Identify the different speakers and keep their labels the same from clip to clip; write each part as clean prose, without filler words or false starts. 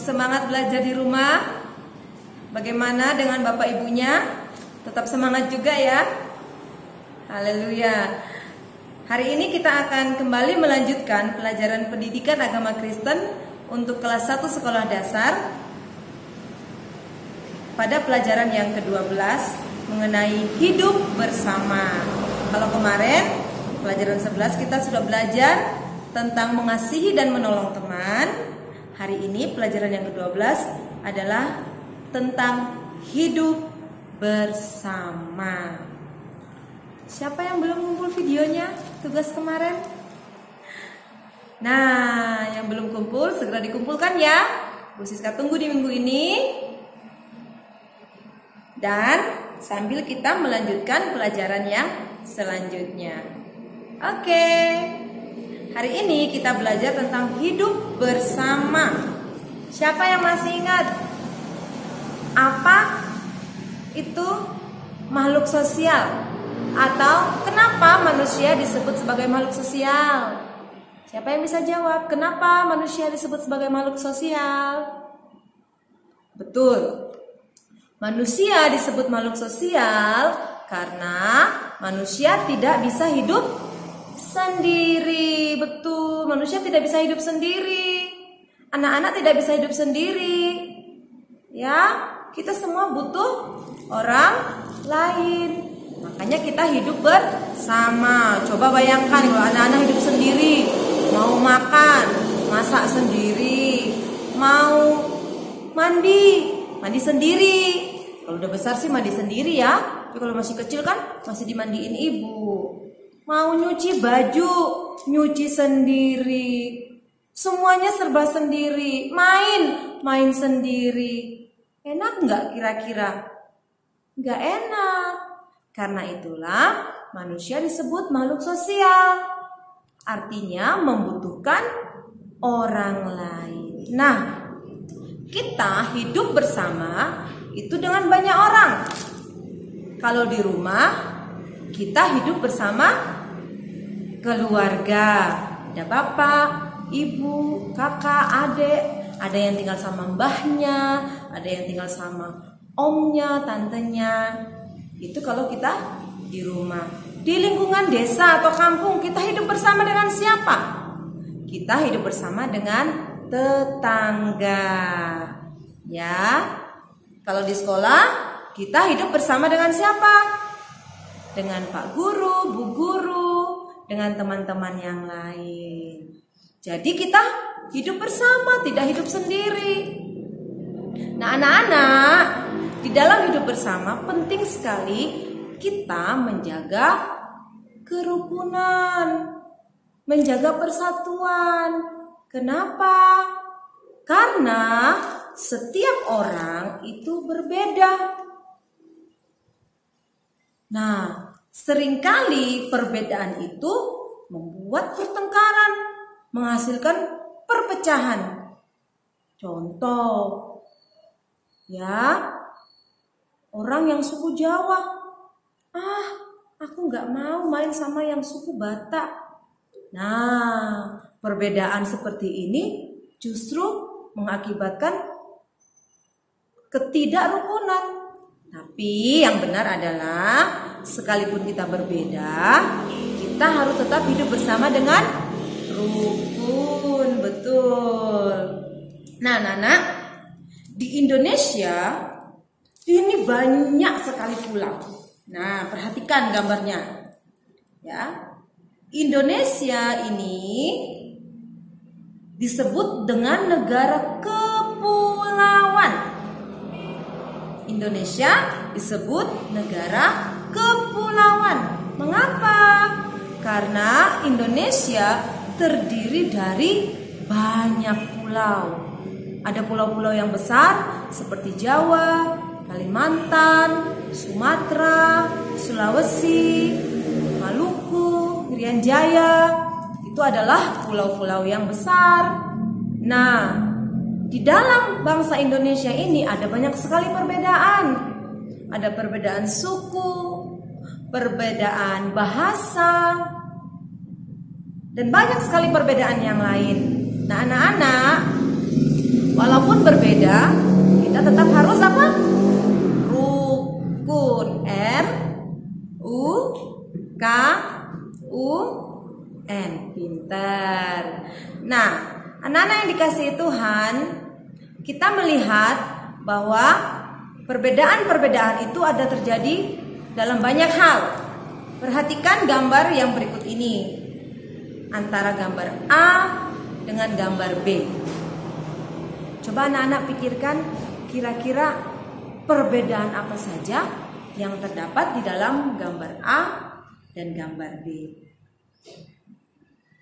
Speaker 1: semangat belajar di rumah? Bagaimana dengan Bapak Ibunya? Tetap semangat juga ya. Haleluya. Hari ini kita akan kembali melanjutkan pelajaran pendidikan agama Kristen untuk kelas 1 sekolah dasar pada pelajaran yang ke-12 mengenai hidup bersama. Kalau kemarin pelajaran 11 kita sudah belajar tentang mengasihi dan menolong teman. Hari ini pelajaran yang ke-12 adalah tentang hidup bersama. Siapa yang belum kumpul videonya tugas kemarin? Nah, yang belum kumpul segera dikumpulkan ya. Bu Siska tunggu di minggu ini. Dan sambil kita melanjutkan pelajaran yang selanjutnya. Oke. Hari ini kita belajar tentang hidup bersama. Siapa yang masih ingat apa itu makhluk sosial? Atau kenapa manusia disebut sebagai makhluk sosial? Siapa yang bisa jawab? Kenapa manusia disebut sebagai makhluk sosial? Betul. Manusia disebut makhluk sosial karena manusia tidak bisa hidup sendiri. Betul, manusia tidak bisa hidup sendiri. Anak-anak tidak bisa hidup sendiri. Ya, kita semua butuh orang lain. Makanya kita hidup bersama. Coba bayangkan kalau anak-anak hidup sendiri, mau makan, masak sendiri, mau mandi sendiri. Kalau udah besar sih mandi sendiri ya. Tapi kalau masih kecil kan masih dimandiin ibu. Mau nyuci baju, nyuci sendiri. Semuanya serba sendiri. Main sendiri. Enak nggak kira-kira? Nggak enak. Karena itulah manusia disebut makhluk sosial. Artinya membutuhkan orang lain. Nah, kita hidup bersama itu dengan banyak orang. Kalau di rumah kita hidup bersama keluarga. Ada bapak, ibu, kakak, adik. Ada yang tinggal sama mbahnya, ada yang tinggal sama omnya, tantenya. Itu kalau kita di rumah. Di lingkungan desa atau kampung kita hidup bersama dengan siapa? Kita hidup bersama dengan tetangga. Ya. Kalau di sekolah kita hidup bersama dengan siapa? Dengan Pak Guru, Bu Guru, dengan teman-teman yang lain. Jadi kita hidup bersama, tidak hidup sendiri. Nah, anak-anak, di dalam hidup bersama penting sekali kita menjaga kerukunan, menjaga persatuan. Kenapa? Karena setiap orang itu berbeda. Nah, seringkali perbedaan itu membuat pertengkaran, menghasilkan perpecahan. Contoh, ya, orang yang suku Jawa, aku nggak mau main sama yang suku Batak. Nah, perbedaan seperti ini justru mengakibatkan ketidakrukunan. Tapi yang benar adalah sekalipun kita berbeda, kita harus tetap hidup bersama dengan rukun. Betul. Nah, anak-anak, di Indonesia ini banyak sekali pulau. Nah, perhatikan gambarnya. Ya. Indonesia ini disebut dengan negara kepulauan. Indonesia disebut negara kepulauan. Mengapa? Karena Indonesia terdiri dari banyak pulau. Ada pulau-pulau yang besar seperti Jawa, Kalimantan, Sumatera, Sulawesi, Maluku, Irian Jaya. Itu adalah pulau-pulau yang besar. Nah, di dalam bangsa Indonesia ini ada banyak sekali perbedaan. Ada perbedaan suku, perbedaan bahasa, dan banyak sekali perbedaan yang lain. Nah, anak-anak, Walaupun berbeda, kita tetap harus apa? Rukun. R U K U N. Pintar. Nah, anak-anak yang dikasihi Tuhan, kita melihat bahwa perbedaan-perbedaan itu ada terjadi dalam banyak hal. Perhatikan gambar yang berikut ini antara gambar A dengan gambar B. Coba anak-anak pikirkan kira-kira perbedaan apa saja yang terdapat di dalam gambar A dan gambar B.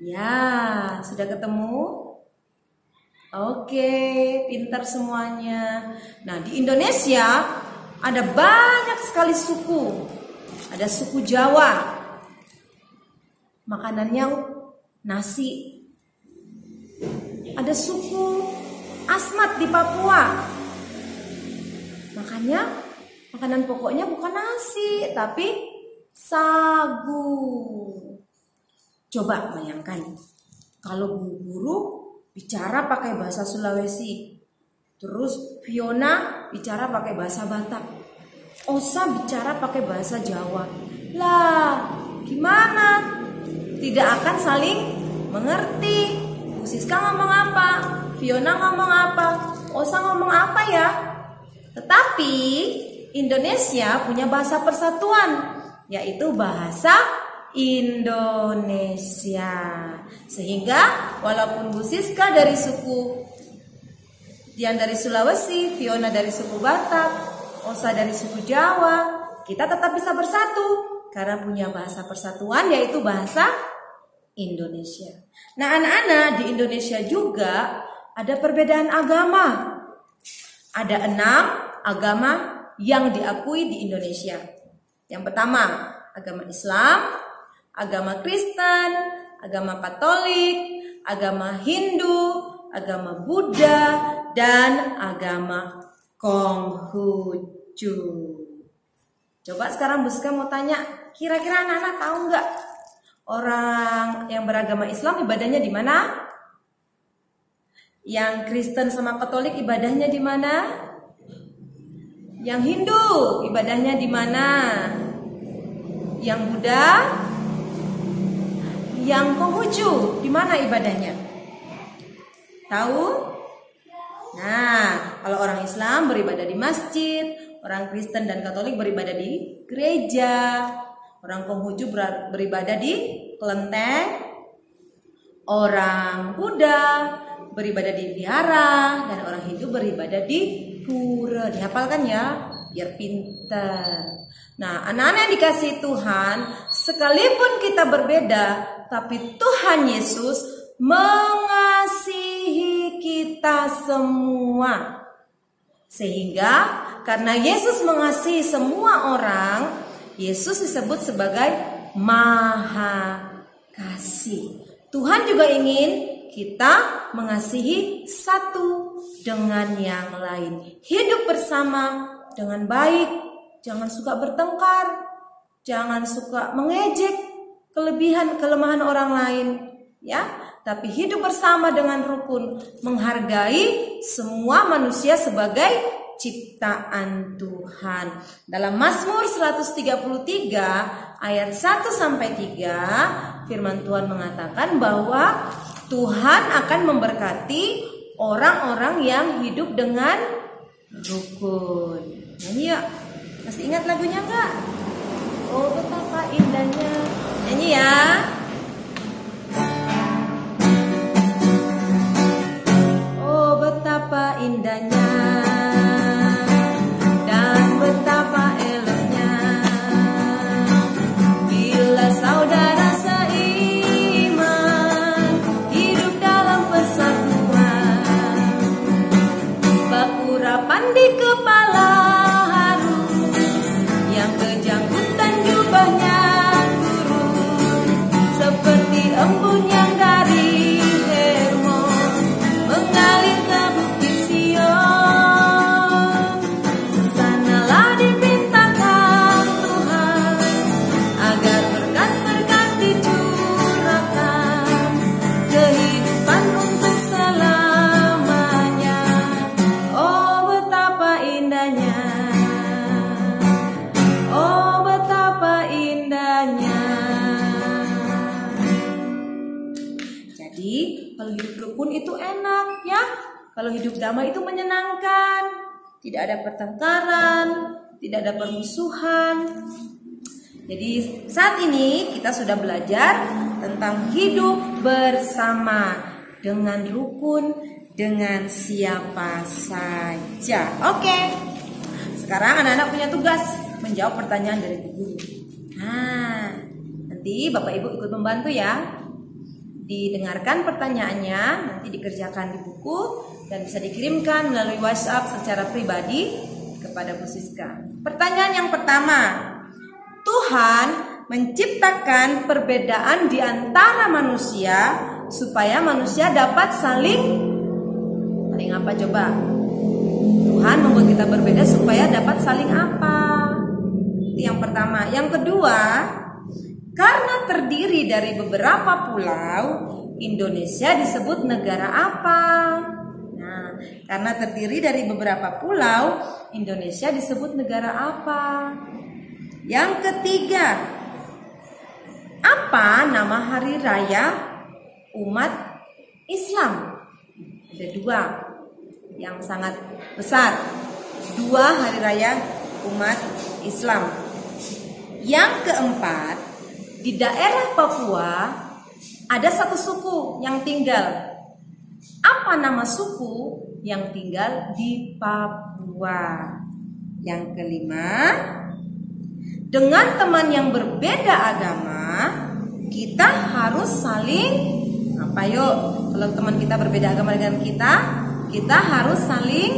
Speaker 1: Ya, sudah ketemu? Oke, pintar semuanya. Nah, di Indonesia ada banyak sekali suku. Ada suku Jawa, makanannya nasi. Ada suku Asmat di Papua, makanan pokoknya bukan nasi, tapi sagu. Coba bayangkan, kalau Bu Guru bicara pakai bahasa Sulawesi, terus Fiona bicara pakai bahasa Batak, Osa bicara pakai bahasa Jawa. Lah, gimana? Tidak akan saling mengerti. Bu Siska ngomong apa? Fiona ngomong apa? Osa ngomong apa ya? Tetapi Indonesia punya bahasa persatuan, yaitu bahasa Indonesia. Sehingga walaupun Bu Siska dari suku Dian dari Sulawesi, Fiona dari suku Batak, Osa dari suku Jawa, kita tetap bisa bersatu karena punya bahasa persatuan, yaitu bahasa Indonesia. Nah, anak-anak, di Indonesia juga ada perbedaan agama. Ada 6 agama yang diakui di Indonesia. Yang pertama, agama Islam, agama Kristen, agama Katolik, agama Hindu, agama Buddha, dan agama Konghucu. Coba sekarang Bu Siska mau tanya, kira-kira anak-anak tahu nggak orang yang beragama Islam ibadahnya di mana? Yang Kristen sama Katolik ibadahnya di mana? Yang Hindu ibadahnya di mana? Yang Buddha? Yang Konghucu di mana ibadahnya? Tahu? Nah, kalau orang Islam beribadah di masjid, orang Kristen dan Katolik beribadah di gereja, orang Konghucu beribadah di kelenteng, orang Buddha beribadah di vihara, dan orang Hindu beribadah di pura. Dihafalkan ya, biar pintar. Nah, anak-anak yang dikasihi Tuhan, sekalipun kita berbeda, tapi Tuhan Yesus mengasihi kita semua. Sehingga karena Yesus mengasihi semua orang, Yesus disebut sebagai Maha Kasih. Tuhan juga ingin kita mengasihi satu dengan yang lain. Hidup bersama dengan baik. Jangan suka bertengkar. Jangan suka mengejek kelemahan orang lain, ya. Tapi hidup bersama dengan rukun, menghargai semua manusia sebagai ciptaan Tuhan. Dalam Mazmur 133 ayat 1 sampai 3, firman Tuhan mengatakan bahwa Tuhan akan memberkati orang-orang yang hidup dengan rukun. Nyanyi ya. Masih ingat lagunya enggak? Oh, betapa indahnya. Nyanyi ya. Betapa indahnya dan betapa eloknya bila saudara seiman hidup dalam persatuan, bakurapan di kepala harum, yang kejangkutan jubahnya turun, kalau hidup rukun itu enak ya. Kalau hidup damai itu menyenangkan. Tidak ada pertengkaran, tidak ada permusuhan. Jadi saat ini kita sudah belajar tentang hidup bersama dengan rukun, dengan siapa saja. Oke. Sekarang anak-anak punya tugas menjawab pertanyaan dari Bu Guru. Nah, nanti Bapak Ibu ikut membantu ya. Didengarkan pertanyaannya, nanti dikerjakan di buku dan bisa dikirimkan melalui WhatsApp secara pribadi kepada Bu Siska. Pertanyaan yang pertama, Tuhan menciptakan perbedaan di antara manusia supaya manusia dapat saling apa coba? Tuhan membuat kita berbeda supaya dapat saling apa? Itu yang pertama. Yang kedua, karena terdiri dari beberapa pulau, Indonesia disebut negara apa? Nah, karena terdiri dari beberapa pulau, Indonesia disebut negara apa? Yang ketiga, apa nama hari raya umat Islam? Ada dua yang sangat besar, dua hari raya umat Islam. Yang keempat, di daerah Papua ada satu suku yang tinggal. Apa nama suku yang tinggal di Papua? Yang kelima, dengan teman yang berbeda agama, kita harus saling apa yuk? Kalau teman kita berbeda agama dengan kita harus saling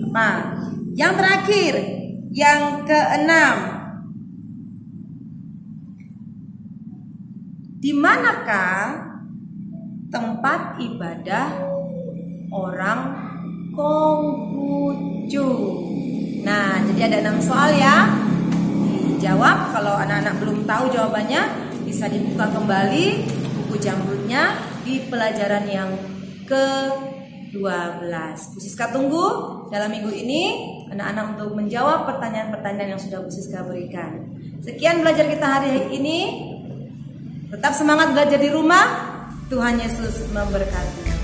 Speaker 1: apa? Yang terakhir, yang keenam, di manakah tempat ibadah orang Konghucu? Nah, jadi ada 6 soal ya. Dijawab. Kalau anak-anak belum tahu jawabannya, bisa dibuka kembali buku jambulnya di pelajaran yang ke-12. Bu Siska tunggu dalam minggu ini anak-anak untuk menjawab pertanyaan-pertanyaan yang sudah Bu Siska berikan. Sekian belajar kita hari ini. Tetap semangat belajar di rumah. Tuhan Yesus memberkati.